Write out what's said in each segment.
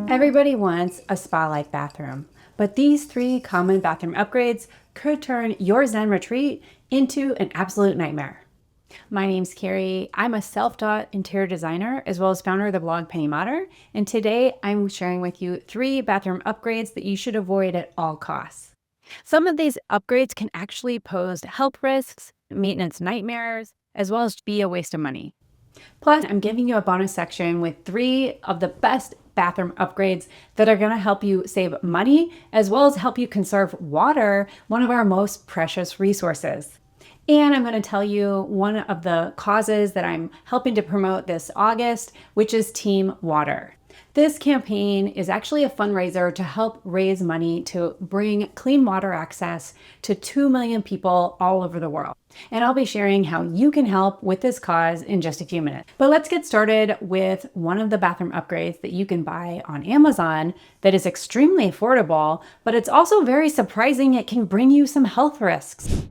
Everybody wants a spa-like bathroom, but these three common bathroom upgrades could turn your Zen retreat into an absolute nightmare. My name's Carrie. I'm a self-taught interior designer as well as founder of the blog TEAMWATER, and today I'm sharing with you three bathroom upgrades that you should avoid at all costs. Some of these upgrades can actually pose health risks, maintenance nightmares, as well as be a waste of money. Plus, I'm giving you a bonus section with three of the best bathroom upgrades that are going to help you save money as well as help you conserve water, one of our most precious resources. And I'm going to tell you one of the causes that I'm helping to promote this August, which is Team Water. This campaign is actually a fundraiser to help raise money to bring clean water access to 2 million people all over the world. And I'll be sharing how you can help with this cause in just a few minutes. But let's get started with one of the bathroom upgrades that you can buy on Amazon that is extremely affordable, but it's also very surprising it can bring you some health risks.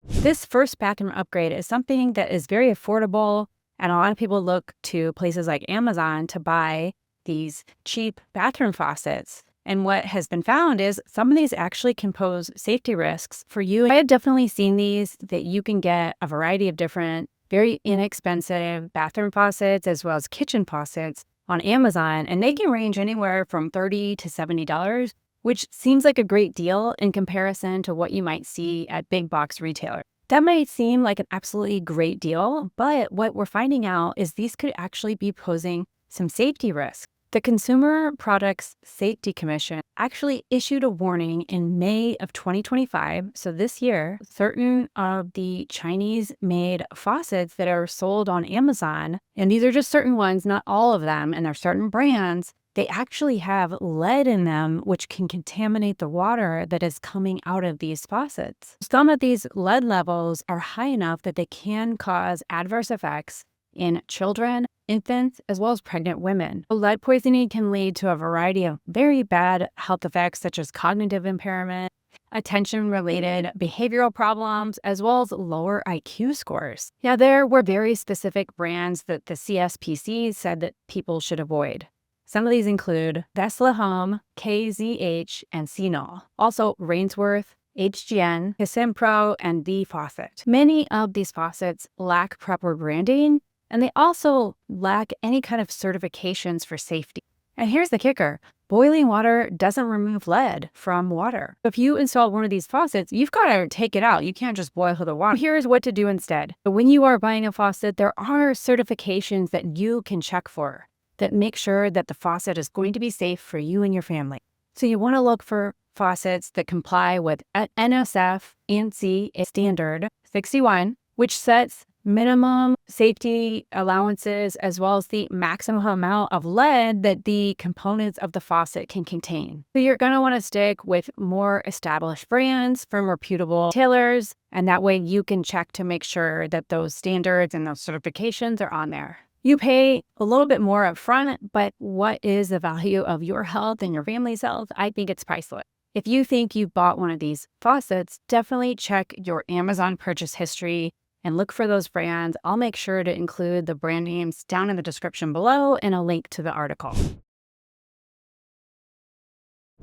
This first bathroom upgrade is something that is very affordable, and a lot of people look to places like Amazon to buy these cheap bathroom faucets. And what has been found is some of these actually can pose safety risks for you. I have definitely seen these that you can get a variety of different, very inexpensive bathroom faucets as well as kitchen faucets on Amazon, and they can range anywhere from $30 to $70, which seems like a great deal in comparison to what you might see at big box retailers. That might seem like an absolutely great deal, but what we're finding out is these could actually be posing some safety risks. The Consumer Products Safety Commission actually issued a warning in May of 2025, so this year, certain of the Chinese-made faucets that are sold on Amazon, and these are just certain ones, not all of them, and they're certain brands, they actually have lead in them, which can contaminate the water that is coming out of these faucets. Some of these lead levels are high enough that they can cause adverse effects in children, infants, as well as pregnant women. Lead poisoning can lead to a variety of very bad health effects, such as cognitive impairment, attention-related behavioral problems, as well as lower IQ scores. Yeah, there were very specific brands that the CSPC said that people should avoid. Some of these include Vesla Home, KZH, and CNOL. Also, Rainsworth, HGN, Pro, and The Faucet. Many of these faucets lack proper branding, and they also lack any kind of certifications for safety. And here's the kicker. Boiling water doesn't remove lead from water. If you install one of these faucets, you've got to take it out. You can't just boil the water. Here's what to do instead. When you are buying a faucet, there are certifications that you can check for that make sure that the faucet is going to be safe for you and your family. So you want to look for faucets that comply with NSF ANSI standard 61, which sets minimum safety allowances as well as the maximum amount of lead that the components of the faucet can contain. So you're going to want to stick with more established brands from reputable retailers, and that way you can check to make sure that those standards and those certifications are on there. You pay a little bit more up front, but what is the value of your health and your family's health? I think it's priceless. If you think you bought one of these faucets, definitely check your Amazon purchase history and look for those brands. I'll make sure to include the brand names down in the description below and a link to the article.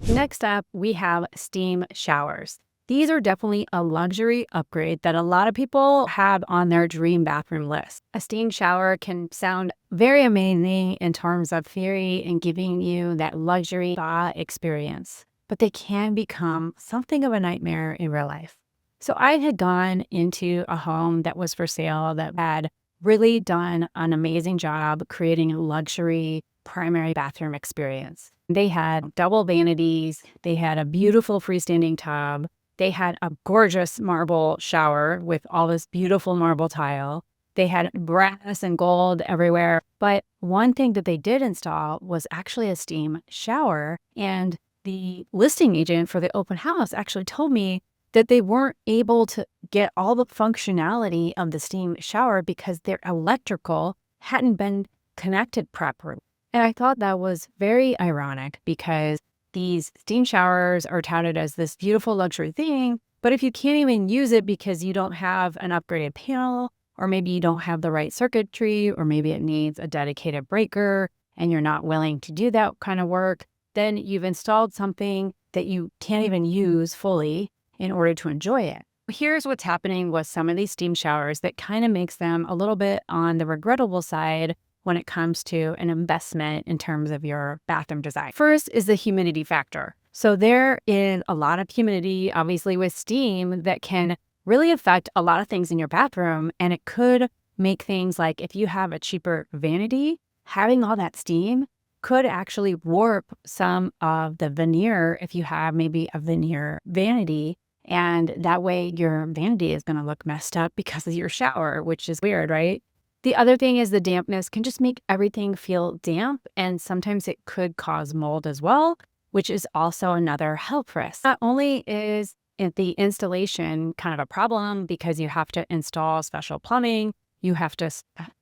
Next up, we have steam showers. These are definitely a luxury upgrade that a lot of people have on their dream bathroom list. A steam shower can sound very amazing in terms of theory and giving you that luxury spa experience, but they can become something of a nightmare in real life. So I had gone into a home that was for sale that had really done an amazing job creating a luxury primary bathroom experience. They had double vanities, they had a beautiful freestanding tub, they had a gorgeous marble shower with all this beautiful marble tile. They had brass and gold everywhere. But one thing that they did install was actually a steam shower. And the listing agent for the open house actually told me that they weren't able to get all the functionality of the steam shower because their electrical hadn't been connected properly. And I thought that was very ironic because these steam showers are touted as this beautiful luxury thing, But if you can't even use it because you don't have an upgraded panel, or maybe you don't have the right circuitry, or maybe it needs a dedicated breaker and you're not willing to do that kind of work, then you've installed something that you can't even use fully in order to enjoy it. Here's what's happening with some of these steam showers that kind of makes them a little bit on the regrettable side when it comes to an investment in terms of your bathroom design. First is the humidity factor. So there is a lot of humidity, obviously with steam, that can really affect a lot of things in your bathroom. And it could make things like, if you have a cheaper vanity, having all that steam could actually warp some of the veneer if you have maybe a veneer vanity. And that way your vanity is going to look messed up because of your shower, which is weird, right? The other thing is the dampness can just make everything feel damp, and sometimes it could cause mold as well, which is also another health risk. Not only is the installation kind of a problem because you have to install special plumbing, you have to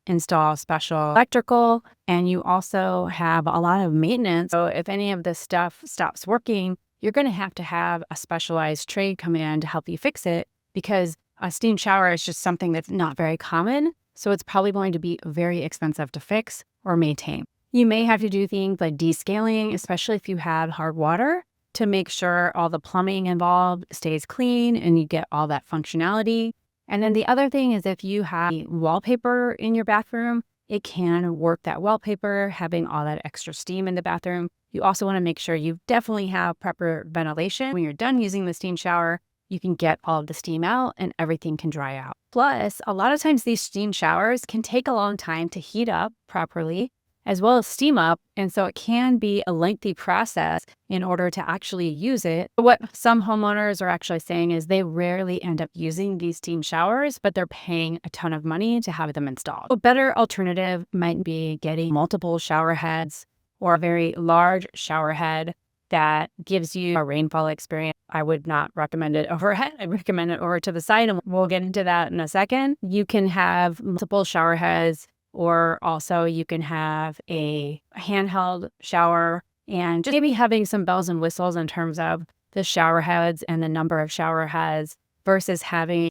install special electrical, and you also have a lot of maintenance. So if any of this stuff stops working, you're going to have a specialized trade come in to help you fix it, because a steam shower is just something that's not very common. So it's probably going to be very expensive to fix or maintain. You may have to do things like descaling, especially if you have hard water, to make sure all the plumbing involved stays clean and you get all that functionality. And then the other thing is, if you have wallpaper in your bathroom, it can warp that wallpaper, having all that extra steam in the bathroom. You also want to make sure you definitely have proper ventilation. When you're done using the steam shower, you can get all of the steam out and everything can dry out. Plus, a lot of times these steam showers can take a long time to heat up properly, as well as steam up. And so it can be a lengthy process in order to actually use it. What some homeowners are actually saying is they rarely end up using these steam showers, but they're paying a ton of money to have them installed. A better alternative might be getting multiple shower heads or a very large shower head that gives you a rainfall experience. I would not recommend it overhead. I recommend it over to the side, and we'll get into that in a second. You can have multiple shower heads, or also you can have a handheld shower, and just maybe having some bells and whistles in terms of the shower heads and the number of shower heads versus having.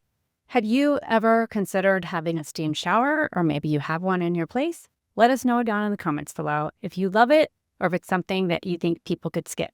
Have you ever considered having a steam shower, or maybe you have one in your place? Let us know down in the comments below if you love it or if it's something that you think people could skip.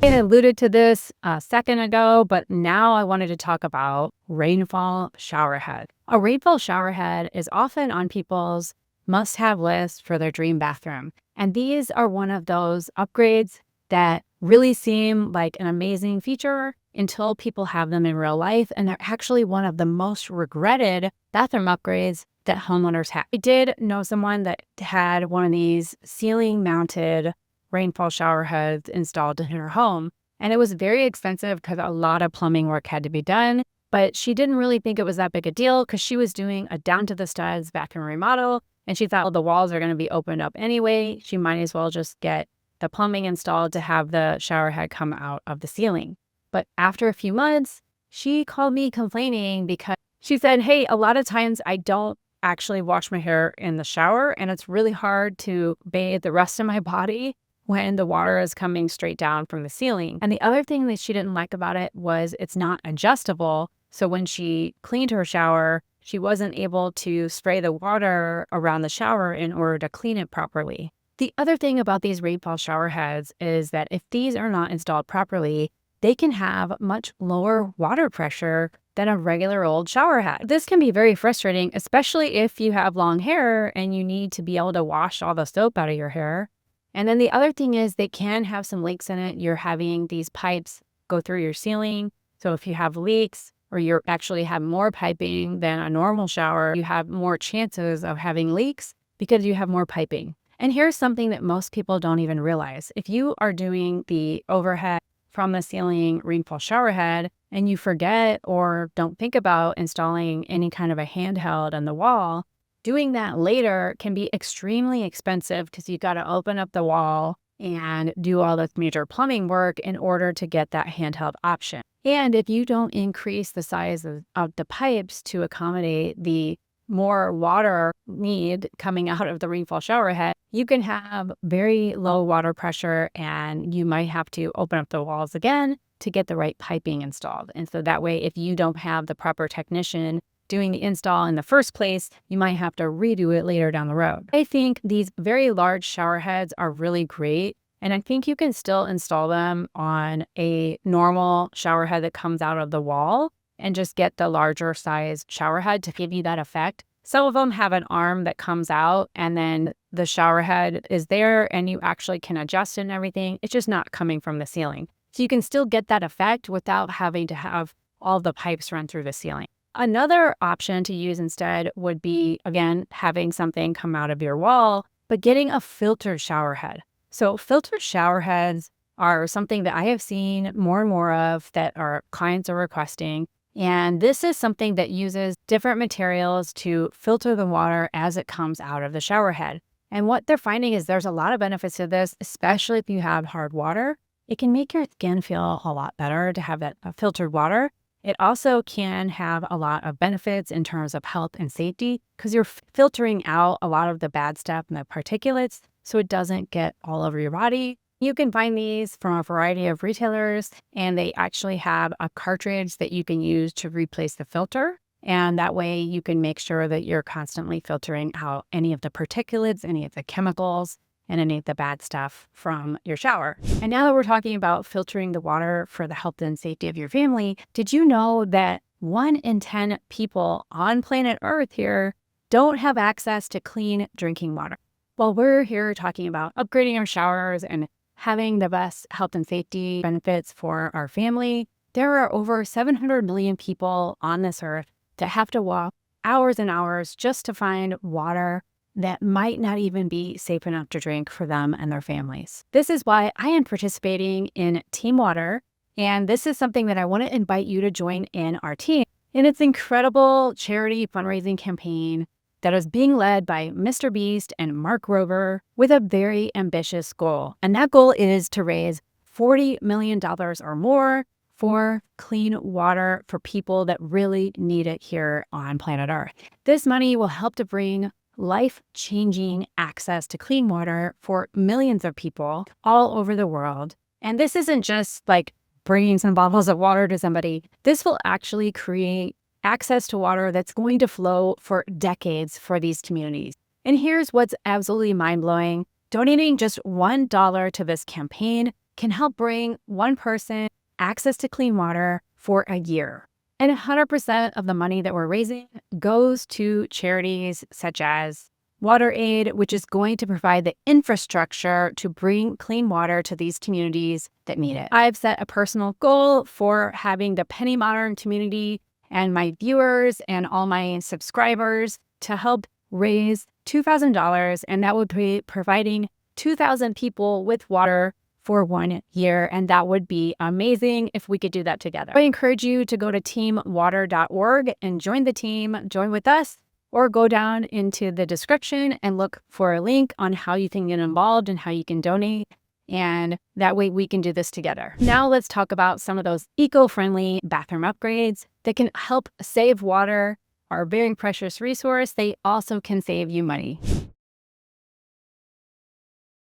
I alluded to this a second ago, but now I wanted to talk about Rainfall shower head. A Rainfall shower head is often on people's must-have list for their dream bathroom. And these are one of those upgrades that really seem like an amazing feature until people have them in real life. And they're actually one of the most regretted bathroom upgrades that homeowners have. I did know someone that had one of these ceiling-mounted Rainfall shower heads installed in her home. And it was very expensive because a lot of plumbing work had to be done. But she didn't really think it was that big a deal because she was doing a down to the studs bathroom remodel. And she thought, well, the walls are going to be opened up anyway. She might as well just get the plumbing installed to have the shower head come out of the ceiling. But after a few months, she called me complaining because she said, hey, a lot of times I don't actually wash my hair in the shower, and it's really hard to bathe the rest of my body when the water is coming straight down from the ceiling. And the other thing that she didn't like about it was it's not adjustable. So when she cleaned her shower, she wasn't able to spray the water around the shower in order to clean it properly. The other thing about these Rainfall shower heads is that if these are not installed properly, they can have much lower water pressure than a regular old shower head. This can be very frustrating, especially if you have long hair and you need to be able to wash all the soap out of your hair. And then the other thing is they can have some leaks in it. You're having these pipes go through your ceiling. So if you have leaks, or you actually have more piping than a normal shower, you have more chances of having leaks because you have more piping. And here's something that most people don't even realize. If you are doing the overhead from the ceiling Rainfall shower head and you forget or don't think about installing any kind of a handheld on the wall, doing that later can be extremely expensive because you've got to open up the wall and do all this major plumbing work in order to get that handheld option. And if you don't increase the size of the pipes to accommodate the more water need coming out of the rainfall shower head, you can have very low water pressure, and you might have to open up the walls again to get the right piping installed. And so that way, if you don't have the proper technician doing the install in the first place, you might have to redo it later down the road. I think these very large shower heads are really great, and I think you can still install them on a normal shower head that comes out of the wall and just get the larger size shower head to give you that effect. Some of them have an arm that comes out and then the shower head is there and you actually can adjust it and everything. It's just not coming from the ceiling. So you can still get that effect without having to have all the pipes run through the ceiling. Another option to use instead would be, again, having something come out of your wall, but getting a filter shower head. So filter shower heads are something that I have seen more and more of that our clients are requesting. And this is something that uses different materials to filter the water as it comes out of the shower head. And what they're finding is there's a lot of benefits to this, especially if you have hard water. It can make your skin feel a lot better to have that filtered water. It also can have a lot of benefits in terms of health and safety because you're filtering out a lot of the bad stuff and the particulates so it doesn't get all over your body. You can find these from a variety of retailers, and they actually have a cartridge that you can use to replace the filter. And that way you can make sure that you're constantly filtering out any of the particulates, any of the chemicals, and any of the bad stuff from your shower. And now that we're talking about filtering the water for the health and safety of your family, did you know that 1 in 10 people on planet Earth here don't have access to clean drinking water? While we're here talking about upgrading our showers and having the best health and safety benefits for our family, there are over 700 million people on this earth that have to walk hours and hours just to find water that might not even be safe enough to drink for them and their families. This is why I am participating in TEAMWATER, and this is something that I want to invite you to join in our team. And it's an incredible charity fundraising campaign that is being led by Mr. Beast and Mark Rober with a very ambitious goal. And that goal is to raise $40 million or more for clean water for people that really need it here on planet Earth. This money will help to bring life-changing access to clean water for millions of people all over the world. And this isn't just like bringing some bottles of water to somebody. This will actually create access to water that's going to flow for decades for these communities. And here's what's absolutely mind-blowing. Donating just $1 to this campaign can help bring one person access to clean water for a year. And 100% of the money that we're raising goes to charities such as WaterAid, which is going to provide the infrastructure to bring clean water to these communities that need it. I've set a personal goal for having the Penny Modern community and my viewers and all my subscribers to help raise $2,000, and that would be providing 2,000 people with water for 1 year, and that would be amazing if we could do that together. I encourage you to go to teamwater.org and join the team, join with us, or go down into the description and look for a link on how you can get involved and how you can donate. And that way we can do this together. Now let's talk about some of those eco-friendly bathroom upgrades that can help save water, our very precious resource. They also can save you money.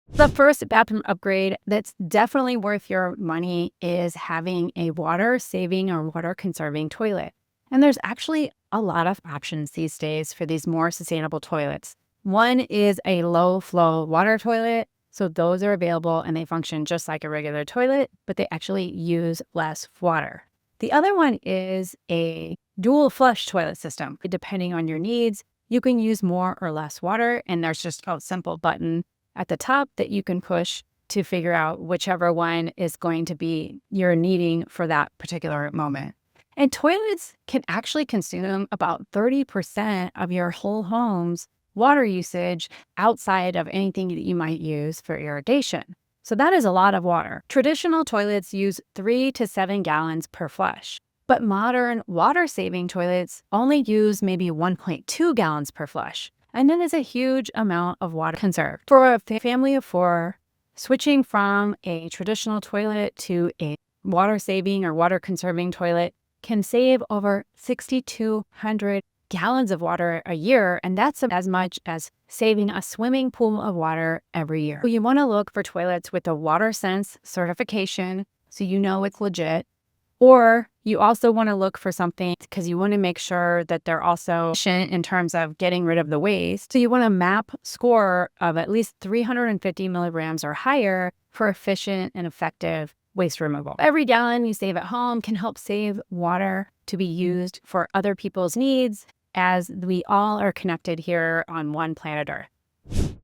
The first bathroom upgrade that's definitely worth your money is having a water-saving or water-conserving toilet. And there's actually a lot of options these days for these more sustainable toilets. One is a low-flow water toilet. So those are available and they function just like a regular toilet, but they actually use less water. The other one is a dual flush toilet system. Depending on your needs, you can use more or less water, and there's just a simple button at the top that you can push to figure out whichever one is going to be you're needing for that particular moment. And toilets can actually consume about 30% of your whole home's water usage outside of anything that you might use for irrigation. So that is a lot of water. Traditional toilets use 3 to 7 gallons per flush, but modern water-saving toilets only use maybe 1.2 gallons per flush. And that is a huge amount of water conserved. For a family of 4, switching from a traditional toilet to a water-saving or water-conserving toilet can save over $6,200 gallons of water a year, and that's as much as saving a swimming pool of water every year. So you want to look for toilets with the WaterSense certification so you know it's legit. Or you also want to look for something because you want to make sure that they're also efficient in terms of getting rid of the waste. So you want a MAP score of at least 350 milligrams or higher for efficient and effective waste removal. Every gallon you save at home can help save water to be used for other people's needs, as we all are connected here on one planet Earth.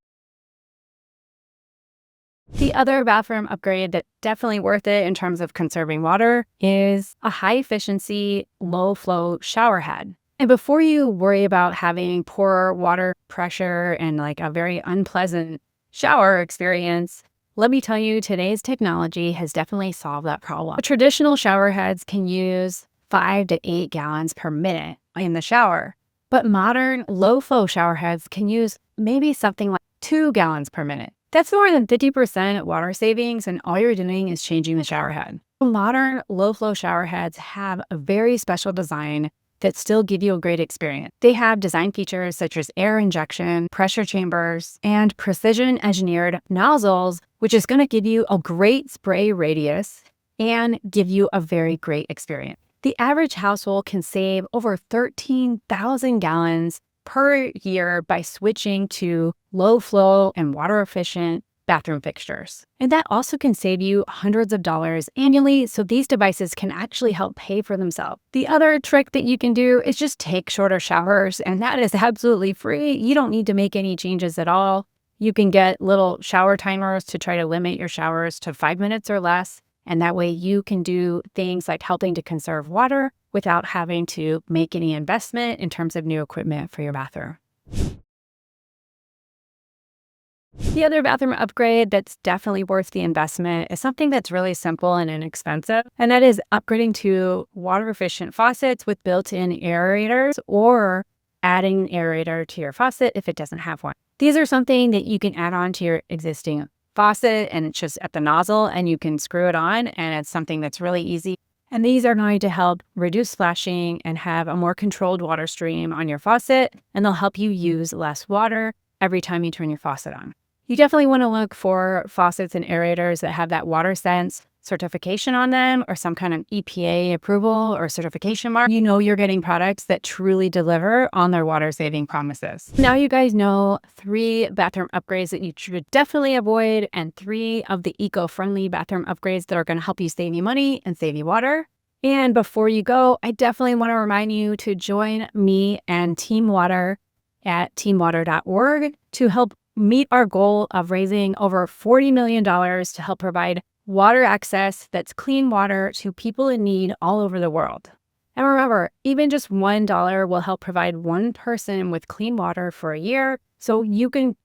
The other bathroom upgrade that's definitely worth it in terms of conserving water is a high-efficiency, low-flow shower head. And before you worry about having poor water pressure and like a very unpleasant shower experience, let me tell you, today's technology has definitely solved that problem. The traditional shower heads can use 5 to 8 gallons per minute in the shower, but modern low-flow shower heads can use maybe something like 2 gallons per minute. That's more than 50% water savings, and all you're doing is changing the shower head. Modern low-flow shower heads have a very special design that still give you a great experience. They have design features such as air injection, pressure chambers, and precision-engineered nozzles, which is going to give you a great spray radius and give you a very great experience. The average household can save over 13,000 gallons per year by switching to low flow and water efficient bathroom fixtures. And that also can save you hundreds of dollars annually, so these devices can actually help pay for themselves. The other trick that you can do is just take shorter showers, and that is absolutely free. You don't need to make any changes at all. You can get little shower timers to try to limit your showers to 5 minutes or less, and that way you can do things like helping to conserve water without having to make any investment in terms of new equipment for your bathroom. The other bathroom upgrade that's definitely worth the investment is something that's really simple and inexpensive, and that is upgrading to water-efficient faucets with built-in aerators, or adding an aerator to your faucet if it doesn't have one. These are something that you can add on to your existing faucet, and it's just at the nozzle, and you can screw it on, and it's something that's really easy. And these are going to help reduce splashing and have a more controlled water stream on your faucet, and they'll help you use less water every time you turn your faucet on. You definitely want to look for faucets and aerators that have that WaterSense certification on them, or some kind of EPA approval or certification mark. You know you're getting products that truly deliver on their water-saving promises. Now you guys know 3 bathroom upgrades that you should definitely avoid, and 3 of the eco-friendly bathroom upgrades that are going to help you save you money and save you water. And before you go, I definitely want to remind you to join me and TEAMWATER at teamwater.org to help meet our goal of raising over $40 million to help provide water access that's clean water to people in need all over the world. And remember, even just $1 will help provide one person with clean water for a year, so you can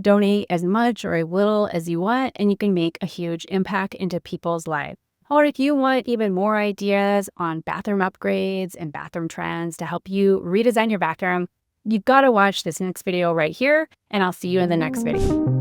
donate as much or as little as you want, and you can make a huge impact into people's lives. Or if you want even more ideas on bathroom upgrades and bathroom trends to help you redesign your bathroom, you've got to watch this next video right here, and I'll see you in the next video.